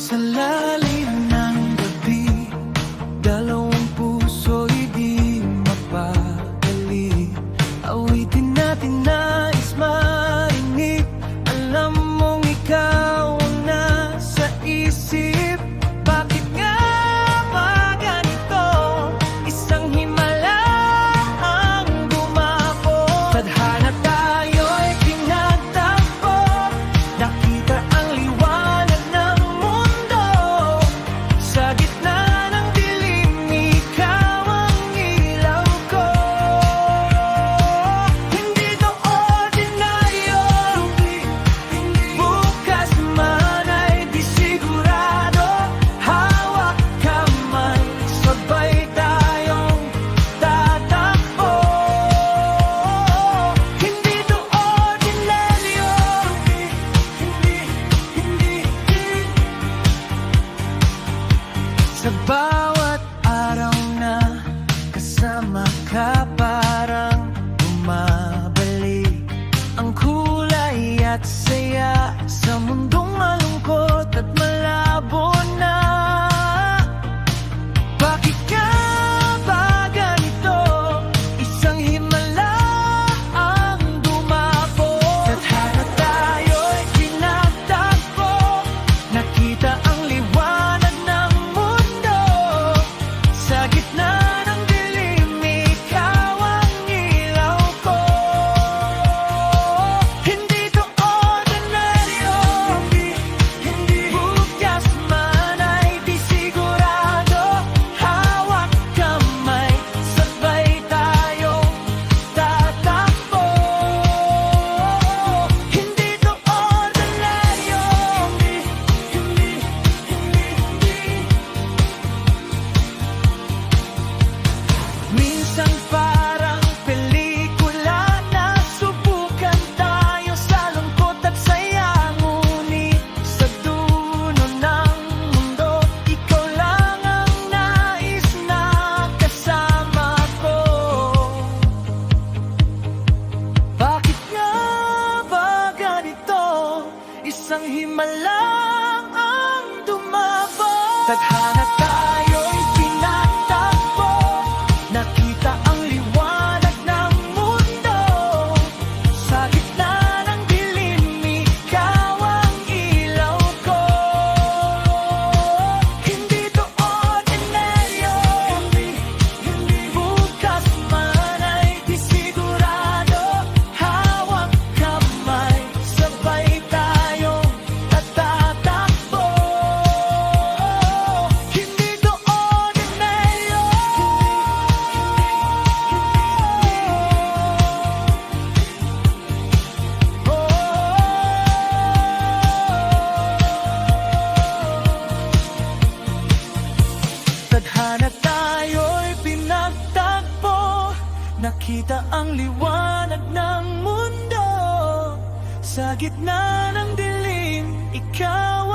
Sa lalim ng gabi, dalawang puso'y di mapakali. Awitin natin nais marinig. Alam mong ikaw ang nasa isip. Bakit nga ba ganito? Isang himala ang dumako. Tadhana tayo'y pinagtagpo. Nakita ang liwanag ng mundo. Sa gitna ng dilim, ikaw ang ilaw ko. Hindi to ordinaryo. Bukas man ay di sigurado. Hawak kamay, sabay tayong tatakbo. Hindi to ordinaryo. Sa bawat araw na kasama ka, parang bumabalik ang kulay at saya sa mundong malungkot at malabo na. Bakit ka ba ganito? Isang himala ang dumako. Tadhana tayo'y pinagtagpo. Nakita ang liwanag ng mundo. Sa gitna ng dilim, ikaw ang ilaw ko. Hindi to ordinaryo. Bukas man ay di sigurado. Hawak kamay, sabay tayong tatakbo. Hindi to ordinaryo. Minsan parang pelikula na subukan tayo sa lungkot at saya. Ngunit sa dulo ng mundo, ikaw lang ang nais na kasama ko. Bakit nga ba ganito? Isang himala ang dumabo. Tadhana tayo'y pinagtagpo. Nakita ang liwanag ng mundo. Sa gitna ng dilim, ikaw ang ilaw ko. Hindi to ordinaryo. Bukas man ay di sigurado. Hawak kamay, sabay tayong tatakbo. Hindi to ordinaryo. Tadhana tayo'y pinagtagpo. Nakita ang liwanag ng mundo. Sa gitna ng dilim, ikaw